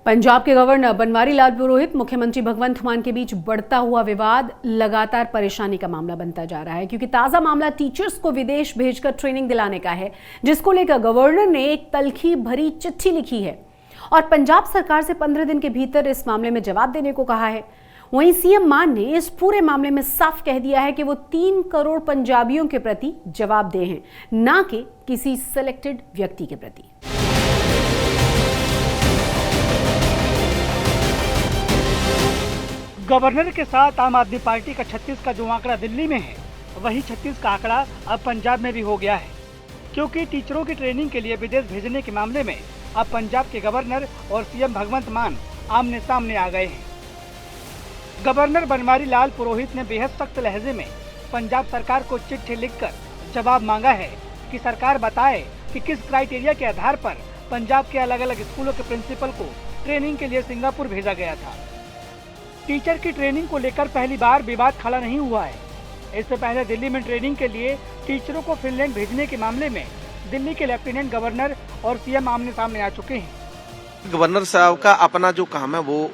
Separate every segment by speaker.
Speaker 1: पंजाब के गवर्नर बनवारी लाल पुरोहित मुख्यमंत्री भगवंत मान के बीच बढ़ता हुआ विवाद लगातार परेशानी का मामला बनता जा रहा है, क्योंकि ताजा मामला टीचर्स को विदेश भेजकर ट्रेनिंग दिलाने का है, जिसको लेकर गवर्नर ने एक तल्खी भरी चिट्ठी लिखी है और पंजाब सरकार से 15 दिन के भीतर इस मामले में जवाब देने को कहा है। वहीं सीएम मान ने इस पूरे मामले में साफ कह दिया है कि वो 3 करोड़ पंजाबियों के प्रति जवाबदेह हैं, ना कि किसी सिलेक्टेड व्यक्ति के प्रति।
Speaker 2: गवर्नर के साथ आम आदमी पार्टी का 36 का जो आंकड़ा दिल्ली में है, वही 36 का आंकड़ा अब पंजाब में भी हो गया है, क्योंकि टीचरों की ट्रेनिंग के लिए विदेश भेजने के मामले में अब पंजाब के गवर्नर और सीएम भगवंत मान आमने सामने आ गए हैं। गवर्नर बनवारी लाल पुरोहित ने बेहद सख्त लहजे में पंजाब सरकार को चिट्ठी लिखकर जवाब मांगा है कि सरकार बताए कि किस क्राइटेरिया के आधार पर पंजाब के अलग अलग स्कूलों के प्रिंसिपल को ट्रेनिंग के लिए सिंगापुर भेजा गया था। टीचर की ट्रेनिंग को लेकर पहली बार विवाद खड़ा नहीं हुआ है। इससे पहले दिल्ली में ट्रेनिंग के लिए टीचरों को फिनलैंड भेजने के मामले में दिल्ली के लेफ्टिनेंट गवर्नर और सीएम आमने सामने आ चुके हैं।
Speaker 3: गवर्नर साहब का अपना जो काम है वो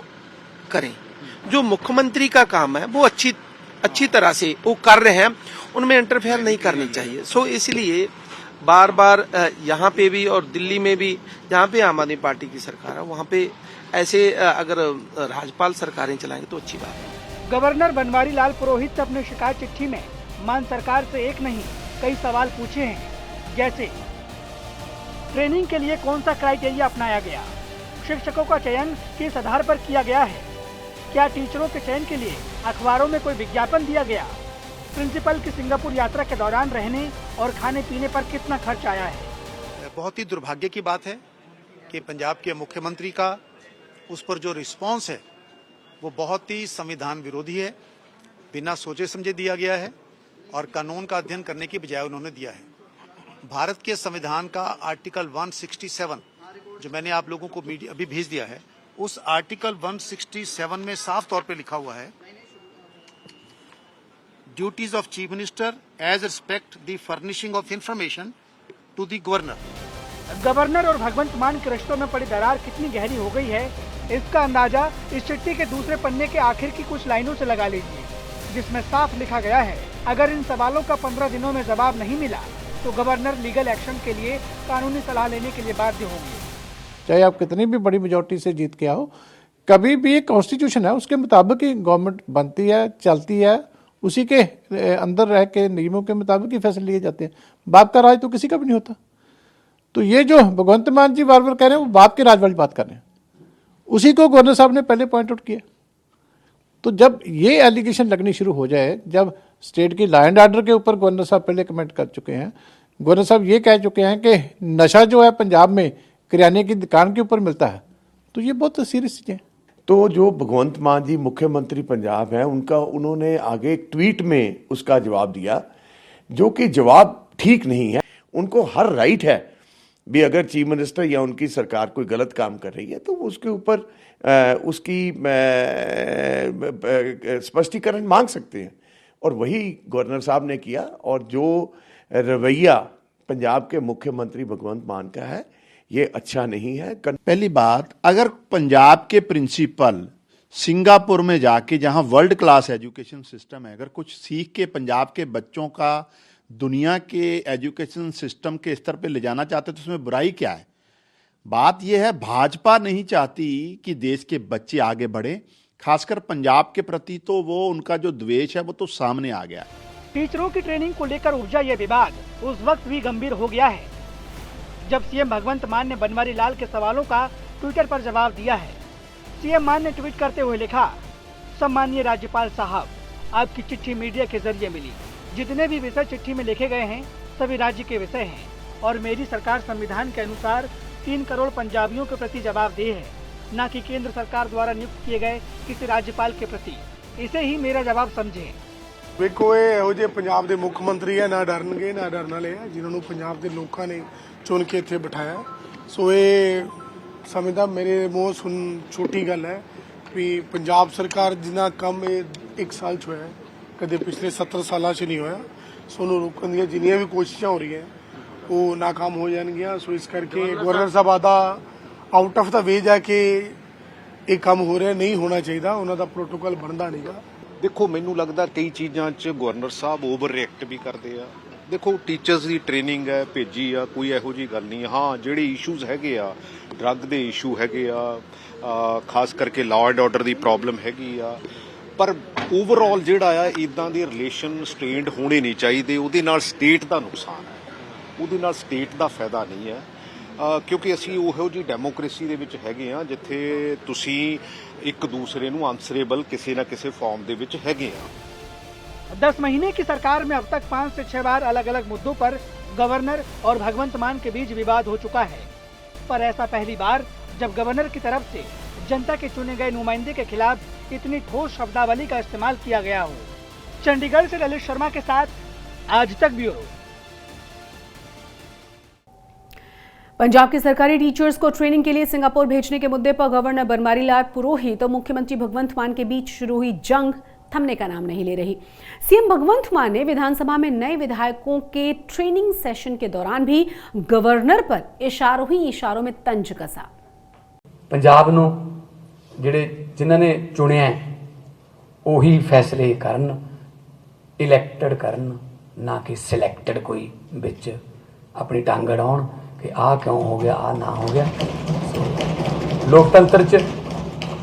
Speaker 3: करें, जो मुख्यमंत्री का काम है वो अच्छी तरह से वो कर रहे हैं, उनमें इंटरफेयर नहीं करनी चाहिए। सो इसलिए बार बार यहाँ पे भी और दिल्ली में भी जहाँ पे आम आदमी पार्टी की सरकार है वहाँ पे ऐसे अगर राज्यपाल सरकारें चलाएंगे तो अच्छी बात है।
Speaker 2: गवर्नर बनवारी लाल पुरोहित ने अपने शिकायत चिट्ठी में मान सरकार से एक नहीं कई सवाल पूछे हैं, जैसे ट्रेनिंग के लिए कौन सा क्राइटेरिया अपनाया गया, शिक्षकों का चयन किस आधार पर किया गया है, क्या टीचरों के चयन के लिए अखबारों में कोई विज्ञापन दिया गया, प्रिंसिपल की सिंगापुर यात्रा के दौरान रहने और खाने पीने पर कितना खर्च आया है।
Speaker 4: बहुत ही दुर्भाग्य की बात है कि पंजाब के मुख्यमंत्री का उस पर जो रिस्पांस है वो बहुत ही संविधान विरोधी है, बिना सोचे समझे दिया गया है और कानून का अध्ययन करने की बजाय उन्होंने दिया है। भारत के संविधान का आर्टिकल 167 जो मैंने आप लोगों को अभी भेज दिया है, उस आर्टिकल 167 में साफ तौर पे लिखा हुआ है, duties of chief minister as respect the furnishing of information to the governor.
Speaker 2: Governor और भगवंत मान के रिश्तों में पड़ी दरार कितनी गहरी हो गई है, इसका अंदाजा इस चिट्ठी के दूसरे पन्ने के आखिर की कुछ लाइनों से लगा लीजिए, जिसमें साफ लिखा गया है, अगर इन सवालों का 15 दिनों में जवाब नहीं मिला तो गवर्नर लीगल एक्शन के लिए कानूनी सलाह लेने के लिए बाध्य होंगे।
Speaker 5: चाहे आप कितनी भी बड़ी मेजोरिटी से जीत के आओ, कभी भी एक कॉन्स्टिट्यूशन है, उसके मुताबिक ही गवर्नमेंट बनती है, चलती है, उसी के अंदर रह के नियमों के मुताबिक ही फैसले लिए जाते हैं। बाप का राज तो किसी का भी नहीं होता। तो ये जो भगवंत मान जी बार बार कह रहे हैं वो बाप के राज वाली बात कर रहे हैं, उसी को गवर्नर साहब ने पहले पॉइंट आउट किया। तो जब ये एलिगेशन लगनी शुरू हो जाए, जब स्टेट की लॉ एंड ऑर्डर के ऊपर गवर्नर साहब पहले कमेंट कर चुके हैं, गवर्नर साहब ये कह चुके हैं कि नशा जो है पंजाब में किराने की दुकान के ऊपर मिलता है, तो ये बहुत सीरियस चीजें।
Speaker 6: तो जो भगवंत मान जी मुख्यमंत्री पंजाब हैं, उन्होंने आगे एक ट्वीट में उसका जवाब दिया, जो कि जवाब ठीक नहीं है। उनको हर राइट है भी, अगर चीफ मिनिस्टर या उनकी सरकार कोई गलत काम कर रही है तो उसके ऊपर उसकी स्पष्टीकरण मांग सकते हैं, और वही गवर्नर साहब ने किया। और जो रवैया पंजाब के मुख्यमंत्री भगवंत मान का है ये अच्छा नहीं है।
Speaker 7: पहली बात, अगर पंजाब के प्रिंसिपल सिंगापुर में जाके, जहां वर्ल्ड क्लास एजुकेशन सिस्टम है, अगर कुछ सीख के पंजाब के बच्चों का दुनिया के एजुकेशन सिस्टम के स्तर पे ले जाना चाहते तो उसमें बुराई क्या है। बात यह है, भाजपा नहीं चाहती कि देश के बच्चे आगे बढ़े, खासकर पंजाब के प्रति तो वो उनका जो द्वेष है वो तो सामने आ गया।
Speaker 2: टीचरों की ट्रेनिंग को लेकर उपजा यह विवाद उस वक्त भी गंभीर हो गया है जब सीएम भगवंत मान ने बनवारी लाल के सवालों का ट्विटर पर जवाब दिया है। सीएम मान ने ट्वीट करते हुए लिखा, सम्माननीय राज्यपाल साहब, आपकी चिट्ठी मीडिया के जरिए मिली। जितने भी विषय चिट्ठी में लिखे गए हैं सभी राज्य के विषय हैं और मेरी सरकार संविधान के अनुसार 3 करोड़ पंजाबियों के प्रति जवाबदेह है, न कि केंद्र सरकार द्वारा नियुक्त किए गए किसी राज्यपाल के प्रति। इसे ही मेरा जवाब समझे।
Speaker 8: ਵੇਖੋ ਇਹ ਇਹੋ ਜਿਹੇ ਪੰਜਾਬ ਦੇ ਮੁੱਖ ਮੰਤਰੀ ਆ, ਨਾ ਡਰਨਗੇ ਨਾ ਡਰਨ ਵਾਲੇ ਆ, ਜਿਨ੍ਹਾਂ ਨੂੰ ਪੰਜਾਬ ਦੇ ਲੋਕਾਂ ਨੇ ਚੁਣ ਕੇ ਇੱਥੇ ਬਿਠਾਇਆ। ਸੋ ਇਹ ਸਮਝਦਾ ਮੇਰੇ ਮੂੰਹ ਸੁਣ ਛੋਟੀ ਗੱਲ ਹੈ ਵੀ ਪੰਜਾਬ ਸਰਕਾਰ ਜਿੰਨਾ ਕੰਮ ਇਹ 1 ਸਾਲ 'ਚ ਹੋਇਆ ਕਦੇ ਪਿਛਲੇ 70 ਸਾਲਾਂ 'ਚ ਨਹੀਂ ਹੋਇਆ। ਸੋ ਉਹਨੂੰ ਰੋਕਣ ਦੀਆਂ ਜਿੰਨੀਆਂ ਵੀ ਕੋਸ਼ਿਸ਼ਾਂ ਹੋ ਰਹੀਆਂ ਉਹ ਨਾਕਾਮ ਹੋ ਜਾਣਗੀਆਂ। ਸੋ ਇਸ ਕਰਕੇ ਗਵਰਨਰ ਸਾਹਿਬ ਆਦਾ ਆਊਟ ਆਫ ਦਾ ਵੇ ਜਾ ਕੇ ਇਹ ਕੰਮ ਹੋ ਰਿਹਾ ਨਹੀਂ ਹੋਣਾ ਚਾਹੀਦਾ, ਉਹਨਾਂ ਦਾ ਪ੍ਰੋਟੋਕਾਲ ਬਣਦਾ ਨਹੀਂਗਾ।
Speaker 4: ਦੇਖੋ ਮੈਨੂੰ ਲੱਗਦਾ ਕਈ ਚੀਜ਼ਾਂ 'ਚ ਗਵਰਨਰ ਸਾਹਿਬ ਓਵਰ ਰਿਐਕਟ ਵੀ ਕਰਦੇ ਆ। ਦੇਖੋ ਟੀਚਰਸ ਦੀ ਟ੍ਰੇਨਿੰਗ ਹੈ ਭੇਜੀ ਆ, ਕੋਈ ਇਹੋ ਜੀ ਗੱਲ ਨਹੀਂ। ਹਾਂ ਜਿਹੜੇ ਇਸ਼ੂਜ਼ ਹੈਗੇ ਆ, ਡਰੱਗ ਦੇ ਇਸ਼ੂ ਹੈਗੇ ਆ, ਖਾਸ ਕਰਕੇ law and order the problem ਹੈਗੀ ਆ, ਪਰ ਓਵਰਆਲ ਜਿਹੜਾ ਆ ਇਦਾਂ ਦੇ ਰਿਲੇਸ਼ਨ ਸਟ੍ਰੇਨਡ ਹੋਣੇ ਨਹੀਂ ਚਾਹੀਦੇ। ਉਹਦੇ ਨਾਲ ਸਟੇਟ ਦਾ ਨੁਕਸਾਨ ਹੈ, ਉਹਦੇ ਨਾਲ ਸਟੇਟ ਦਾ ਫਾਇਦਾ ਨਹੀਂ ਹੈ, ਕਿਉਂਕਿ ਅਸੀਂ ਉਹੋ ਜਿਹੀ ਡੈਮੋਕ੍ਰੇਸੀ ਦੇ ਵਿੱਚ ਹੈਗੇ ਆ ਜਿੱਥੇ ਤੁਸੀਂ ਇੱਕ ਦੂਸਰੇ ਨੂੰ ਆਂਸਰੇਬਲ किसी न किसी फॉर्म दे विच हैगे आ।
Speaker 2: 10 महीने की सरकार में अब तक 5 से 6 बार अलग अलग मुद्दों पर गवर्नर और भगवंत मान के बीच विवाद हो चुका है, पर ऐसा पहली बार जब गवर्नर की तरफ से जनता के चुने गए नुमाइंदे के खिलाफ इतनी ठोस शब्दावली का इस्तेमाल किया गया हो। चंडीगढ़ से ललित शर्मा के साथ आज तक ब्यूरो।
Speaker 1: पंजाब के सरकारी टीचर्स को ट्रेनिंग के लिए सिंगापुर भेजने के मुद्दे पर गवर्नर बनवारी लाल पुरोहित और मुख्यमंत्री भगवंत मान के बीच शुरू हुई जंग थमने का नाम नहीं ले रही। सीएम भगवंत मान ने विधानसभा में नए विधायकों के ट्रेनिंग सेशन के दौरान भी गवर्नर पर इशारों ही इशारों में तंज कसा।
Speaker 9: पंजाब नूं जिहड़े जिन्हां ने चुनिया उही फैसले करन, इलैक्टेड करन, ना कि सिलैक्टेड कोई विच अपनी टंग अड़ाउण कि आ क्यों हो गया, आ ना हो गया। लोकतंत्र च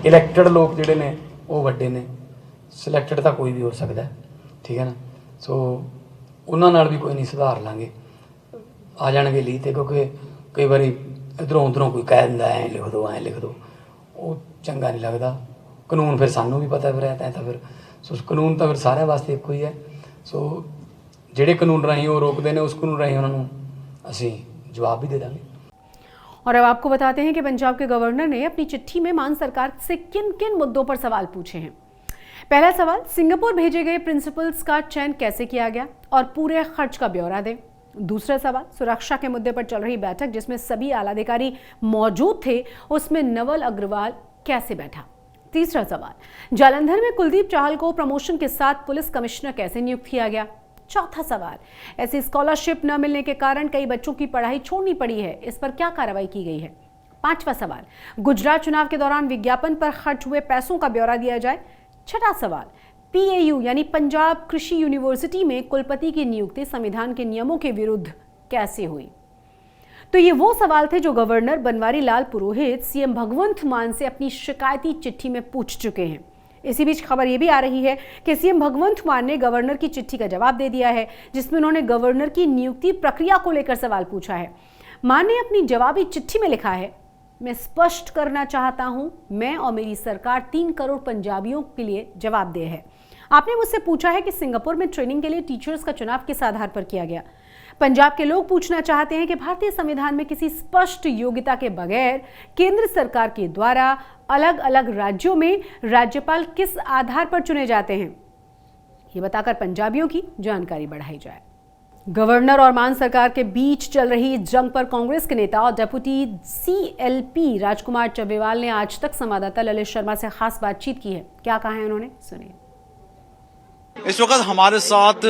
Speaker 9: इलैक्टेड लोग जिहड़े ने वो वड्डे ने, सिलैक्टेड तो कोई भी हो सकता है, ठीक है ना। सो उन्हां नाल भी कोई नहीं सुधार लांगे, आ जाणगे ली ते, क्योंकि कई बारी इधरों उधरों कोई कह दिंदा ऐ लिख दो, ऐ लिख दो, वो चंगा नहीं लगता। कानून फिर सानू भी पता फिर है तो फिर सो कानून तो फिर सारे वास्ते एक ही है। सो जिहड़े कानून राही वो रोकते हैं, उस कानून राही उन्होंने असीं जवाब भी दे देंगे।
Speaker 1: और अब आपको बताते हैं कि पंजाब के गवर्नर ने अपनी चिट्ठी में मान सरकार से किन किन मुद्दों पर सवाल पूछे हैं। पहला सवाल, सिंगापुर भेजे गए प्रिंसिपल्स का चयन कैसे किया गया और पूरे खर्च का ब्यौरा दें। दूसरा सवाल, सुरक्षा के मुद्दे पर चल रही बैठक जिसमें सभी आला अधिकारी मौजूद थे, उसमें नवल अग्रवाल कैसे बैठा। तीसरा सवाल, जालंधर में कुलदीप चाहल को प्रमोशन के साथ पुलिस कमिश्नर कैसे नियुक्त किया गया। चौथा सवाल, ऐसी स्कॉलरशिप न मिलने के कारण कई बच्चों की पढ़ाई छोड़नी पड़ी है, इस पर क्या कार्रवाई की गई है। पांचवा सवाल, गुजरात चुनाव के दौरान विज्ञापन पर खर्च हुए पैसों का ब्यौरा दिया जाए। छठा सवाल, PAU यानी पंजाब कृषि यूनिवर्सिटी में कुलपति की नियुक्ति संविधान के नियमों के विरुद्ध कैसे हुई। तो ये वो सवाल थे जो गवर्नर बनवारी लाल पुरोहित सीएम भगवंत मान से अपनी शिकायती चिट्ठी में पूछ चुके हैं। इसी बीच खबर यह भी आ रही है कि सीएम भगवंत मान ने गवर्नर की चिट्ठी का जवाब दे दिया है, जिसमें उन्होंने गवर्नर की नियुक्ति प्रक्रिया को लेकर सवाल पूछा है। मान ने अपनी जवाबी चिट्ठी में लिखा है, मैं स्पष्ट करना चाहता हूं, मैं और मेरी सरकार 3 करोड़ पंजाबियों के लिए जवाबदेह है। आपने मुझसे पूछा है कि सिंगापुर में ट्रेनिंग के लिए टीचर्स का चुनाव किस आधार पर किया गया। पंजाब के लोग पूछना चाहते हैं कि भारतीय संविधान में किसी स्पष्ट योग्यता के बगैर केंद्र सरकार के द्वारा अलग अलग राज्यों में राज्यपाल किस आधार पर चुने जाते हैं, ये बताकर पंजाबियों की जानकारी बढ़ाई जाए। गवर्नर और मान सरकार के बीच चल रही जंग पर कांग्रेस के नेता और डेप्यूटी CLP राजकुमार चब्बेवाल ने आज तक संवाददाता ललित शर्मा से खास बातचीत की है। क्या कहा है उन्होंने, सुनिए।
Speaker 10: इस वक्त हमारे साथ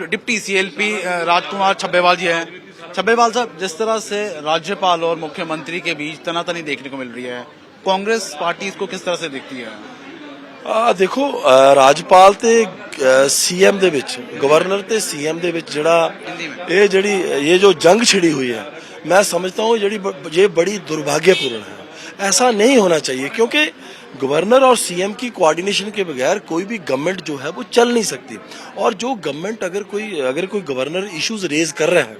Speaker 10: डिप्टी CLP राजकुमार चब्बेवाल जी हैं। चब्बेवाल साहब, जिस तरह से राज्यपाल और मुख्यमंत्री के बीच तनातनी देखने को मिल रही है, कांग्रेस पार्टी इसको किस तरह से देखती है।
Speaker 11: देखो राजपाल ते CM दे विच, गवर्नर ते CM दे विच ये जो जंग छिड़ी हुई है, मैं समझता हूँ ये बड़ी दुर्भाग्यपूर्ण है। ऐसा नहीं होना चाहिए, क्योंकि गवर्नर और CM की कोऑर्डिनेशन के बगैर कोई भी गवर्नमेंट जो है वो चल नहीं सकती। और जो गवर्नमेंट अगर कोई गवर्नर इश्यूज रेज कर रहे हैं,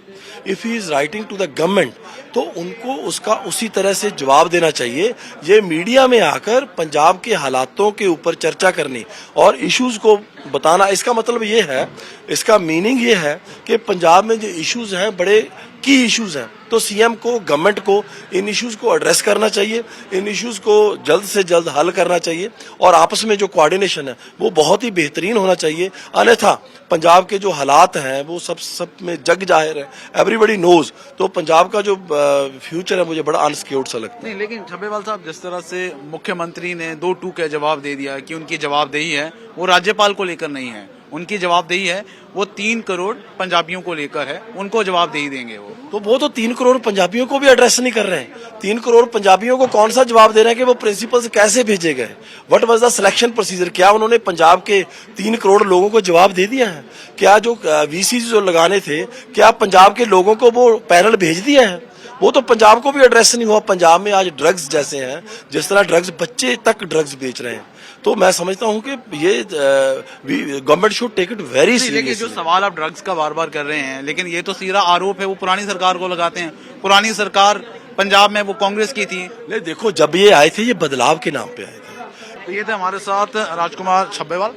Speaker 11: if he is writing to the government, तो उनको उसका उसी तरह से जवाब देना चाहिए। ये मीडिया में आकर पंजाब के हालातों के ऊपर चर्चा करनी और इश्यूज को बताना, इसका मतलब ये है, इसका मीनिंग ये है कि पंजाब में जो इश्यूज हैं बड़े की इश्यूज हैं, तो CM को, गवर्नमेंट को इन इश्यूज को एड्रेस करना चाहिए, इन इश्यूज को जल्द से जल्द हल करना चाहिए और आपस में जो कोऑर्डिनेशन है वो बहुत ही बेहतरीन होना चाहिए। अन्यथा पंजाब के जो हालात हैं वो सब में जग जाहिर है, एवरीबडी नोज। तो पंजाब का जो फ्यूचर है मुझे बड़ा अनसिक्योर्ड सा लगता है।
Speaker 10: नहीं, लेकिन चब्बेवाल साहब, जिस तरह से मुख्यमंत्री ने 2 टूक का जवाब दे दिया कि उनकी जवाबदेही है वो राज्यपाल को लेकर नहीं है, उनकी जवाबदेही है वो 3 करोड़ पंजाबियों को लेकर है, उनको जवाबदेही देंगे वो।
Speaker 11: तो वो तो 3 करोड़ पंजाबियों को भी एड्रेस नहीं कर रहे हैं। 3 करोड़ पंजाबियों को कौन सा जवाब दे रहे हैं कि वो प्रिंसिपल्स कैसे भेजे गए, what was the selection procedure, क्या उन्होंने पंजाब के 3 करोड़ लोगों को जवाब दे दिया है? क्या जो वीसी जो लगाने थे, क्या पंजाब के लोगों को वो पैनल भेज दिया है? वो तो पंजाब को भी एड्रेस नहीं हुआ। पंजाब में आज ड्रग्स जैसे हैं, जिस तरह ड्रग्स बच्चे तक ड्रग्स बेच रहे हैं, तो मैं समझता हूं कि ये government should take it very
Speaker 10: लेकिन
Speaker 11: सीरियसली।
Speaker 10: जो सवाल आप ड्रग्स का बार बार कर रहे हैं, लेकिन ये तो सीधा आरोप है वो पुरानी सरकार को लगाते हैं। पुरानी सरकार पंजाब में वो कांग्रेस की थी।
Speaker 11: नहीं, देखो जब ये आए थे ये बदलाव के नाम पे आए थे।
Speaker 10: तो ये थे हमारे साथ राजकुमार छब्बेवाल।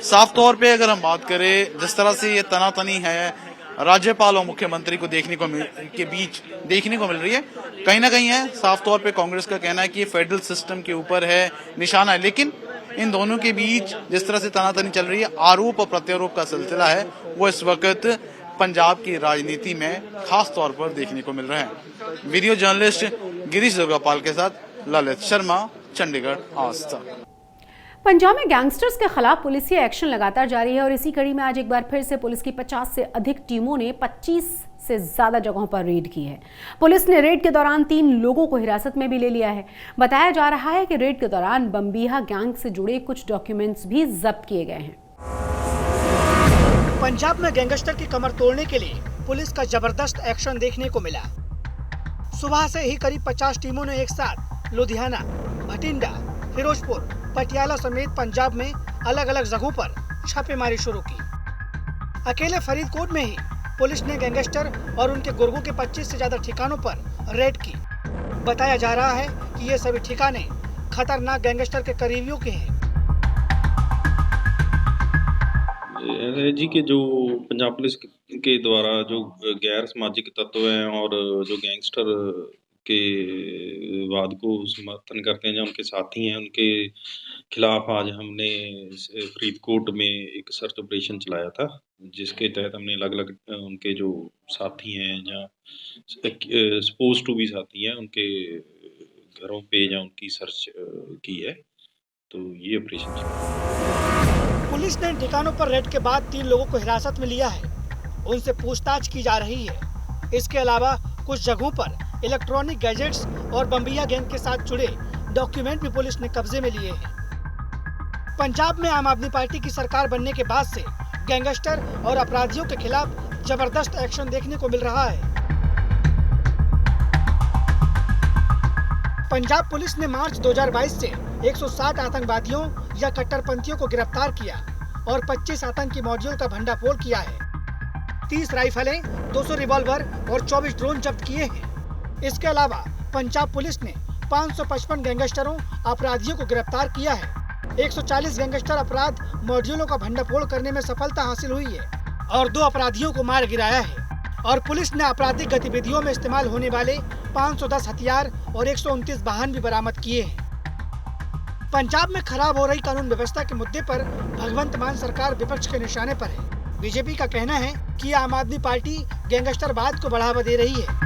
Speaker 10: साफ तौर पे अगर हम बात करें, जिस तरह से ये तनातनी है राज्यपाल और मुख्यमंत्री को के बीच देखने को मिल रही है, कहीं ना कहीं है साफ तौर पे कांग्रेस का कहना है कि ये फेडरल सिस्टम के ऊपर है, निशाना है। लेकिन इन दोनों के बीच जिस तरह से तनातनी चल रही है, आरोप और प्रत्यारोप का सिलसिला है, वो इस वक्त पंजाब की राजनीति में खास तौर पर देखने को मिल रहा है। वीडियो जर्नलिस्ट गिरीश दुर्गापाल के साथ ललित शर्मा, चंडीगढ़ आज तक।
Speaker 1: पंजाब में गैंगस्टर्स के खिलाफ पुलिस एक्शन लगातार जारी है और इसी कड़ी में आज एक बार फिर से पुलिस की 50 से अधिक टीमों ने 25 से ज्यादा जगहों पर रेड की है। पुलिस ने रेड के दौरान 3 लोगों को हिरासत में भी ले लिया है। बताया जा रहा है कि रेड के दौरान बम्बिहा गैंग से जुड़े कुछ डॉक्यूमेंट्स भी जब्त किए गए हैं।
Speaker 2: पंजाब में गैंगस्टर की कमर तोड़ने के लिए पुलिस का जबरदस्त एक्शन देखने को मिला। सुबह से ही करीब 50 टीमों ने एक साथ लुधियाना, भटिंडा, फिरोजपुर, पटियाला समेत पंजाब में अलग अलग जगहों पर छापेमारी शुरू की। अकेले फरीदकोट में ही पुलिस ने गैंगस्टर और उनके गुर्गों के 25 से ज्यादा ठिकानों पर रेड की। बताया जा रहा है कि ये सभी ठिकाने खतरनाक गैंगस्टर के करीबियों के हैं।
Speaker 12: जी के जो पंजाब पुलिस के द्वारा जो गैर सामाजिक तत्व हैं और जो गैंगस्टर के वाद को समर्थन करते हैं या उनके साथी हैं, उनके खिलाफ आज हमने फरीदकोट में एक सर्च ऑपरेशन चलाया था, जिसके तहत हमने अलग अलग उनके जो साथी हैं या सपोज टू भी साथी हैं, उनके घरों पे या उनकी सर्च की है। तो ये ऑपरेशन चला।
Speaker 2: पुलिस ने इन ठिकानों पर रेड के बाद 3 लोगों को हिरासत में लिया है। उनसे पूछताछ की जा रही है। इसके अलावा कुछ जगहों पर इलेक्ट्रॉनिक गैजेट्स और बम्बिया गैंग के साथ जुड़े डॉक्यूमेंट भी पुलिस ने कब्जे में लिए हैं। पंजाब में आम आदमी पार्टी की सरकार बनने के बाद से गैंगस्टर और अपराधियों के खिलाफ जबरदस्त एक्शन देखने को मिल रहा है। पंजाब पुलिस ने मार्च 2022 से 160 आतंकवादियों या कट्टरपंथियों को गिरफ्तार किया और 25 आतंकी मॉड्यूल का भंडाफोड़ किया है। 30 राइफलें, 200 रिवॉल्वर और 24 ड्रोन जब्त किए हैं। इसके अलावा पंजाब पुलिस ने 555 गैंगस्टरों अपराधियों को गिरफ्तार किया है। 140 गैंगस्टर अपराध मॉड्यूलों का भंडाफोड़ करने में सफलता हासिल हुई है और 2 अपराधियों को मार गिराया है। और पुलिस ने आपराधिक गतिविधियों में इस्तेमाल होने वाले 510 हथियार और 129 वाहन भी बरामद किए हैं। पंजाब में खराब हो रही कानून व्यवस्था के मुद्दे पर भगवंत मान सरकार विपक्ष के निशाने पर है। बीजेपी का कहना है कि आम आदमी पार्टी गैंगस्टरवाद को बढ़ावा दे रही है।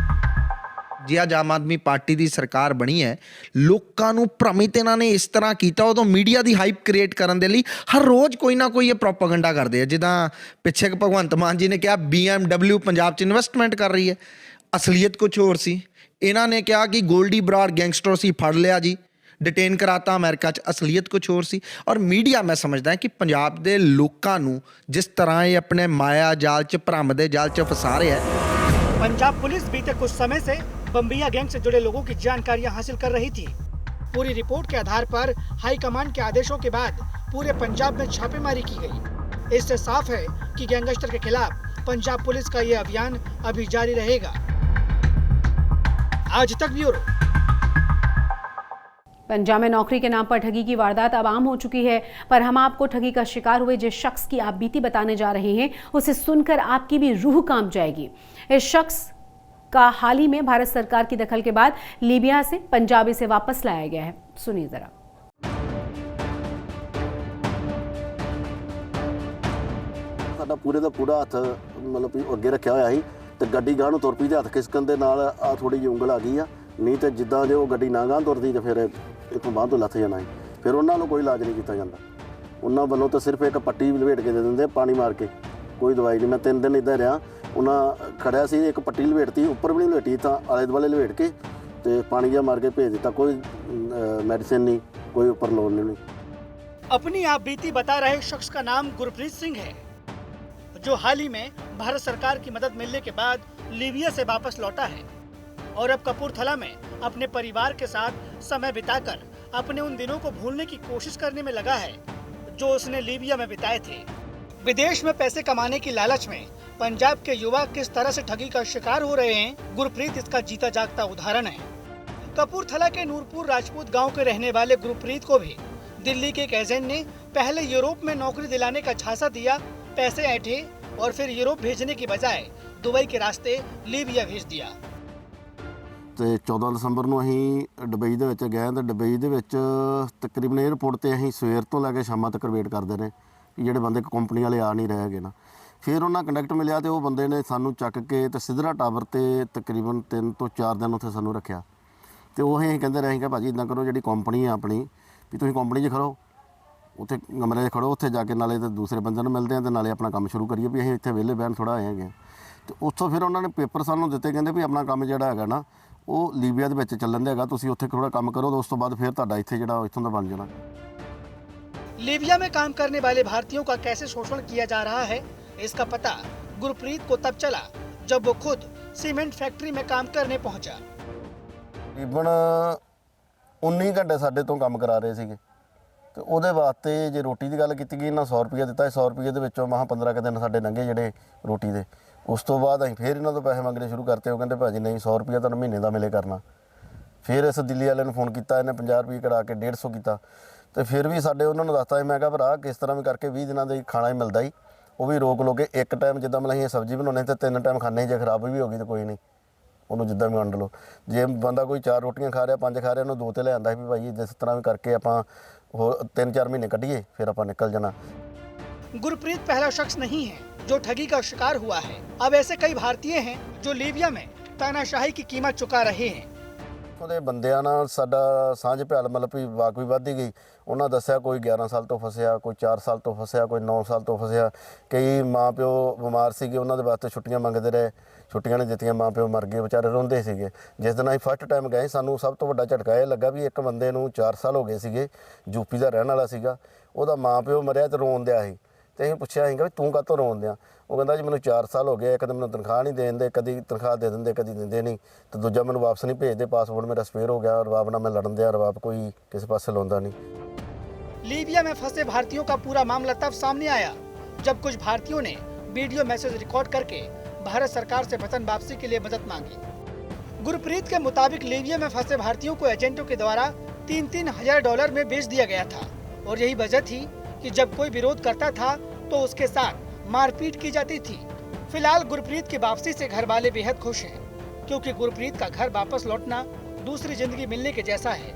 Speaker 13: जी आज आम आदमी पार्टी ਦੀ ਸਰਕਾਰ ਬਣੀ ਹੈ, ਲੋਕਾਂ ਨੂੰ ਭ੍ਰਮਿਤ ਇਹਨਾਂ ਨੇ ਇਸ ਤਰ੍ਹਾਂ ਕੀਤਾ। ਉਦੋਂ ਮੀਡੀਆ ਦੀ ਹਾਈਪ ਕ੍ਰੀਏਟ ਕਰਨ ਦੇ ਲਈ ਹਰ ਰੋਜ਼ ਕੋਈ ਨਾ ਕੋਈ ਇਹ ਪ੍ਰੋਪੇਗੈਂਡਾ ਕਰਦੇ ਆ। ਜਿੱਦਾਂ ਪਿੱਛੇ ਭਗਵੰਤ ਮਾਨ ਜੀ ਨੇ ਕਿਹਾ BMW ਪੰਜਾਬ 'ਚ ਇਨਵੈਸਟਮੈਂਟ ਕਰ ਰਹੀ ਹੈ, ਅਸਲੀਅਤ ਕੁਝ ਹੋਰ ਸੀ। ਇਹਨਾਂ ਨੇ ਕਿਹਾ ਕਿ ਗੋਲਡੀ ਬਰਾੜ ਗੈਂਗਸਟਰ ਸੀ, ਫੜ ਲਿਆ ਜੀ, डिटेन कराता अमेरिका च, असलीयत कुछ होर सी। और मीडिया मैं समझदा कि पंजाब दे लोकां नूं जिस तरह ये अपने माया जाल च, भ्रम दे जाल च फसा रहा है।
Speaker 2: पंजाब पुलिस बीते कुछ समय से बम्बिया गैंग से जुड़े लोगों की जानकारियां हासिल कर रही थी। पूरी रिपोर्ट के आधार पर हाईकमान के आदेशों के बाद पूरे पंजाब में छापेमारी की गई। इससे साफ है कि गैंगस्टर के खिलाफ पंजाब पुलिस का ये अभियान अभी जारी रहेगा। आज तक ब्यूरो।
Speaker 1: पंजाब में नौकरी के नाम पर ठगी की वारदात अब आम हो चुकी है, पर हम आपको ठगी का शिकार हुए जिस शख्स की आप बीती बताने जा रहे हैं, उसे सुनकर आपकी भी रूह कांप जाएगी। इस शख्स का हाल ही में भारत सरकार की दखल के बाद लीबिया से पंजाब से वापस लाया गया है। सुनिए जरा।
Speaker 14: ਸਾਡਾ ਪੂਰੇ ਦਾ ਪੂਰਾ ਹੱਥ ਮਤਲਬ ਅੱਗੇ ਰੱਖਿਆ ਹੋਇਆ ਸੀ ਤੇ ਗੱਡੀ ਗਾਂ ਨੂੰ ਤੁਰ ਪਈ ਤੇ ਹੱਥ ਖਿਸਕਣ ਦੇ ਨਾਲ ਆ ਥੋੜੀ ਜਿਹੀ ਉਂਗਲ ਆ ਗਈ ਆ। ਨਹੀਂ ਤੇ ਜਿੱਦਾਂ ਜੇ ਉਹ ਗੱਡੀ ਨਾ ਗਾਂ ਤੁਰਦੀ ਤੇ ਫਿਰ ਇਥੋਂ ਬਾਹਰ ਤੋਂ ਲੱਥ ਜਾਣਾ ਸੀ। ਫਿਰ ਉਹਨਾਂ ਨੂੰ ਕੋਈ ਇਲਾਜ ਨਹੀਂ ਕੀਤਾ ਜਾਂਦਾ। ਉਹਨਾਂ ਵੱਲੋਂ ਤਾਂ ਸਿਰਫ ਇੱਕ ਪੱਟੀ ਲਪੇਟ ਕੇ ਦੇ ਦਿੰਦੇ ਪਾਣੀ ਮਾਰ ਕੇ, ਕੋਈ ਦਵਾਈ ਨਹੀਂ। ਮੈਂ 3 ਦਿਨ ਇੱਦਾਂ ਰਿਹਾ, ਉਹਨਾਂ ਖੜਿਆ ਸੀ, ਇੱਕ ਪੱਟੀ ਲਪੇਟਤੀ, ਉੱਪਰ ਵੀ ਨਹੀਂ ਲਪੇਟੀ, ਤਾਂ ਆਲੇ ਦੁਆਲੇ ਲਪੇਟ ਕੇ ਤੇ ਪਾਣੀ ਜਿਹਾ ਮਾਰ के भेज देता। कोई मेडिसिन नहीं, कोई ऊपर लोन नहीं।
Speaker 2: अपनी आप बीती बता रहे शख्स का नाम गुरप्रीत सिंह है, जो हाल ही में भारत सरकार की मदद मिलने के बाद लीबिया से वापस लौटा है और अब कपूरथला में अपने परिवार के साथ समय बिताकर अपने उन दिनों को भूलने की कोशिश करने में लगा है जो उसने लीबिया में बिताए थे। विदेश में पैसे कमाने की लालच में पंजाब के युवा किस तरह से ठगी का शिकार हो रहे हैं, गुरप्रीत इसका जीता जागता उदाहरण है। कपूरथला के नूरपुर राजपूत गांव के रहने वाले गुरप्रीत को भी दिल्ली के एक एजेंट ने पहले यूरोप में नौकरी दिलाने का झांसा दिया, पैसे ऐंठे और फिर यूरोप भेजने की बजाय दुबई के रास्ते लीबिया भेज दिया।
Speaker 14: ਤੇ 14 ਦਸੰਬਰ ਨੂੰ ਅਸੀਂ ਦੁਬਈ ਦੇ ਵਿੱਚ ਗਏ ਤੇ ਦੁਬਈ ਦੇ ਵਿੱਚ ਤਕਰੀਬਨ 에ਅਰਪੋਰਟ ਤੇ ਅਸੀਂ ਸਵੇਰ ਤੋਂ ਲੈ ਕੇ ਸ਼ਾਮਾਂ ਤੱਕ ਵੇਟ ਕਰਦੇ ਰਹੇ ਕਿ ਜਿਹੜੇ ਬੰਦੇ ਕੰਪਨੀ ਵਾਲੇ ਆ ਨਹੀਂ ਰਹੇ ਹੈਗੇ ਨਾ। ਫਿਰ ਉਹਨਾਂ ਕੰਡਕਟ ਮਿਲਿਆ ਤੇ ਉਹ ਬੰਦੇ ਨੇ ਸਾਨੂੰ ਚੱਕ ਕੇ ਤੇ ਸਿਧਰਾ ਟਾਵਰ ਤੇ ਤਕਰੀਬਨ 3 ਤੋਂ 4 ਦਿਨ ਉੱਥੇ ਸਾਨੂੰ ਰੱਖਿਆ ਤੇ ਉਹ ਅਸੀਂ ਕਹਿੰਦੇ ਰਹੇ ਕਿ ਭਾਜੀ ਇਦਾਂ ਕਰੋ, ਜਿਹੜੀ ਕੰਪਨੀ ਆ ਆਪਣੀ ਵੀ ਤੁਸੀਂ ਕੰਪਨੀ 'ਚ ਖੜੋ, ਉੱਥੇ ਕਮਰੇ 'ਚ ਖੜੋ, ਉੱਥੇ ਜਾ ਕੇ ਨਾਲੇ ਤੇ ਦੂਸਰੇ ਬੰਦੇ ਨੂੰ ਮਿਲਦੇ ਆ ਤੇ ਨਾਲੇ ਆਪਣਾ ਕੰਮ ਸ਼ੁਰੂ ਕਰੀਏ ਵੀ ਅਸੀਂ ਇੱਥੇ ਵਿਹਲੇ ਬਹਿਣ ਥੋੜ੍ਹਾ ਆਏ ਹੈਗੇ। ਤੇ ਉੱਥੋਂ ਫਿਰ ਉਹਨਾਂ ਨੇ ਪੇਪਰ ਸਾਨੂੰ ਦਿੱਤੇ, ਕਹਿੰਦੇ ਵੀ ਆਪਣਾ ਕੰਮ ਜਿਹੜਾ ਹੈਗਾ ਨਾ ਉਹ ਲੀਬੀਆ ਦੇ ਵਿੱਚ ਚੱਲਣ ਦੇ ਹੈਗਾ, ਤੁਸੀਂ ਉੱਥੇ ਥੋੜਾ ਕੰਮ ਕਰੋ, ਉਸ ਤੋਂ ਬਾਅਦ ਫਿਰ ਤੁਹਾਡਾ ਇੱਥੇ ਜਿਹੜਾ ਇੱਥੋਂ ਦਾ ਬਣ ਜਾਣਾ।
Speaker 2: लीबिया में काम करने वाले भारतीयों का कैसे शोषण किया जा रहा है, इसका पता गुरप्रीत को तब चला जब वो खुद सीमेंट फैक्ट्री में काम करने पहुंचा।
Speaker 14: ਤਕਰੀਬਨ 19 ਘੰਟੇ ਸਾਡੇ ਤੋਂ ਕੰਮ ਕਰਾ ਰਹੇ ਸੀਗੇ ਤੇ ਉਹਦੇ ਵਾਸਤੇ ਜੇ ਰੋਟੀ ਦੀ ਗੱਲ ਕੀਤੀ ਗਈ, ਇਹਨਾਂ 100 ਰੁਪਏ ਦਿੱਤਾ। 100 ਰੁਪਏ ਦੇ ਵਿੱਚੋਂ ਮਹਾਂ 15 ਕੁ ਦਿਨ ਸਾਡੇ ਲੰਘੇ ਜਿਹੜੇ ਰੋਟੀ ਦੇ। ਉਸ ਤੋਂ ਬਾਅਦ ਅਸੀਂ ਫਿਰ ਇਹਨਾਂ ਤੋਂ ਪੈਸੇ ਮੰਗਣੇ ਸ਼ੁਰੂ ਕਰਤੇ। ਉਹ ਕਹਿੰਦੇ ਭਾਜੀ ਨਹੀਂ, 100 ਰੁਪਏ ਤੁਹਾਨੂੰ ਮਹੀਨੇ ਦਾ ਮਿਲੇ ਕਰਨਾ। ਫਿਰ ਇਸ ਦਿੱਲੀ ਵਾਲੇ ਨੂੰ ਫੋਨ ਕੀਤਾ, ਇਹਨੇ 50 ਰੁਪਏ ਕਢਾ ਕੇ 150 ਕੀਤਾ ਤੇ ਫਿਰ ਵੀ ਸਾਡੇ ਉਹਨਾਂ ਨੂੰ ਦੱਸਤਾ। ਮੈਂ ਕਿਹਾ ਭਰਾ ਕਿਸ ਤਰ੍ਹਾਂ ਵੀ ਕਰਕੇ 20 ਦਿਨਾਂ ਦਾ ਖਾਣਾ ਹੀ ਮਿਲਦਾ ਹੀ, ਉਹ ਵੀ ਰੋਕ ਲੋਗੇ। ਇੱਕ ਟਾਈਮ ਜਿੱਦਾਂ ਮਤਲਬ ਅਸੀਂ ਸਬਜ਼ੀ ਬਣਾਉਣੇ ਤੇ 3 ਟਾਈਮ ਖਾਣੇ, ਜੇ ਖਰਾਬ ਵੀ ਹੋ ਗਈ ਤਾਂ ਕੋਈ ਨਹੀਂ, ਉਹਨੂੰ ਜਿੱਦਾਂ ਵੀ ਵੰਡ ਲਓ। ਜੇ ਬੰਦਾ ਕੋਈ 4 ਰੋਟੀਆਂ ਖਾ ਰਿਹਾ, 5 ਖਾ ਰਿਹਾ, ਉਹਨੂੰ 2 ਤੇ ਲੈ ਆਂਦਾ ਵੀ ਭਾਈ ਜਿਸ ਤਰ੍ਹਾਂ ਵੀ ਕਰਕੇ ਆਪਾਂ ਹੋਰ 3-4 ਮਹੀਨੇ ਕੱਢੀਏ ਫਿਰ ਆਪਾਂ ਨਿਕਲ ਜਾਣਾ।
Speaker 2: गुरप्रीत पहला शख्स नहीं है जो ठगी का शिकार हुआ है। अब ऐसे कई भारतीय हैं जो लीबिया में तानाशाही की कीमत चुका रहे हैं।
Speaker 14: ਉਹਦੇ ਬੰਦਿਆਂ ਨਾਲ ਸਾਡਾ ਸਾਂਝ ਪਿਆਲ ਮਤਲਬ ਵੀ ਵਾਕਫੀ ਵੱਧਦੀ ਗਈ। ਉਹਨਾਂ ਦੱਸਿਆ ਕੋਈ 11 ਸਾਲ ਤੋਂ ਫਸਿਆ, ਕੋਈ 4 ਸਾਲ ਤੋਂ ਫਸਿਆ, ਕੋਈ 9 ਸਾਲ ਤੋਂ ਫਸਿਆ। ਕਈ ਮਾਂ ਪਿਓ ਬਿਮਾਰ ਸੀਗੇ, ਉਹਨਾਂ ਦੇ ਵਾਸਤੇ ਛੁੱਟੀਆਂ ਮੰਗਦੇ ਰਹੇ, ਛੁੱਟੀਆਂ ਨਹੀਂ ਦਿੱਤੀਆਂ, ਮਾਂ ਪਿਓ ਮਰ ਗਏ, ਵਿਚਾਰੇ ਰੋਂਦੇ ਸੀਗੇ। ਜਿਸ ਦਿਨ ਅਸੀਂ ਫਸਟ ਟਾਈਮ ਗਏ, ਸਾਨੂੰ ਸਭ ਤੋਂ ਵੱਡਾ ਝਟਕਾ ਇਹ ਲੱਗਾ ਵੀ ਇੱਕ ਬੰਦੇ ਨੂੰ 4 ਸਾਲ ਹੋ ਗਏ ਸੀਗੇ, ਯੂਪੀ ਦਾ ਰਹਿਣ ਵਾਲਾ ਸੀਗਾ, ਉਹਦਾ ਮਾਂ ਪਿਓ ਮਰਿਆ ਤੇ ਰੋਣ ਦਿਆ ਸੀ। ਤੇ ਅਸੀਂ ਪੁੱਛਿਆ ਸੀਗਾ ਵੀ ਤੂੰ ਕਾਹਤੋਂ ਰੋਣ ਦਿਆਂ? ਉਹ ਕਹਿੰਦਾ ਜੀ ਮੈਨੂੰ 4 ਸਾਲ ਹੋ ਗਏ, ਇੱਕ ਤਾਂ ਮੈਨੂੰ ਤਨਖਾਹ ਨਹੀਂ ਦੇ ਦਿੰਦੇ, ਕਦੀ ਤਨਖਾਹ ਦੇ ਦਿੰਦੇ ਕਦੀ ਦਿੰਦੇ ਨਹੀਂ, ਤੇ ਦੂਜਾ ਮੈਨੂੰ ਵਾਪਸ ਨਹੀਂ ਭੇਜਦੇ, ਪਾਸਪੋਰਟ ਮੇਰਾ ਸਪੇਅਰ ਹੋ ਗਿਆ, ਰਬਾਬ ਨਾਲ ਮੈਂ ਲੜਨ ਦਿਆ, ਰਬਾਬ ਕੋਈ ਕਿਸੇ ਪਾਸੇ ਲਾਉਂਦਾ ਨਹੀਂ।
Speaker 2: लीबिया में फंसे भारतीयों का पूरा मामला तब सामने आया जब कुछ भारतीयों ने वीडियो मैसेज रिकॉर्ड करके भारत सरकार से वतन वापसी के लिए मदद मांगी। गुरप्रीत के मुताबिक लीबिया में फंसे भारतीयों को एजेंटों के द्वारा 3-3 हजार डॉलर में बेच दिया गया था और यही वजह थी कि जब कोई विरोध करता था तो उसके साथ मारपीट की जाती थी। फिलहाल गुरप्रीत की वापसी से घर वाले बेहद खुश हैं क्योंकि गुरप्रीत का घर वापस लौटना दूसरी जिंदगी मिलने के जैसा है।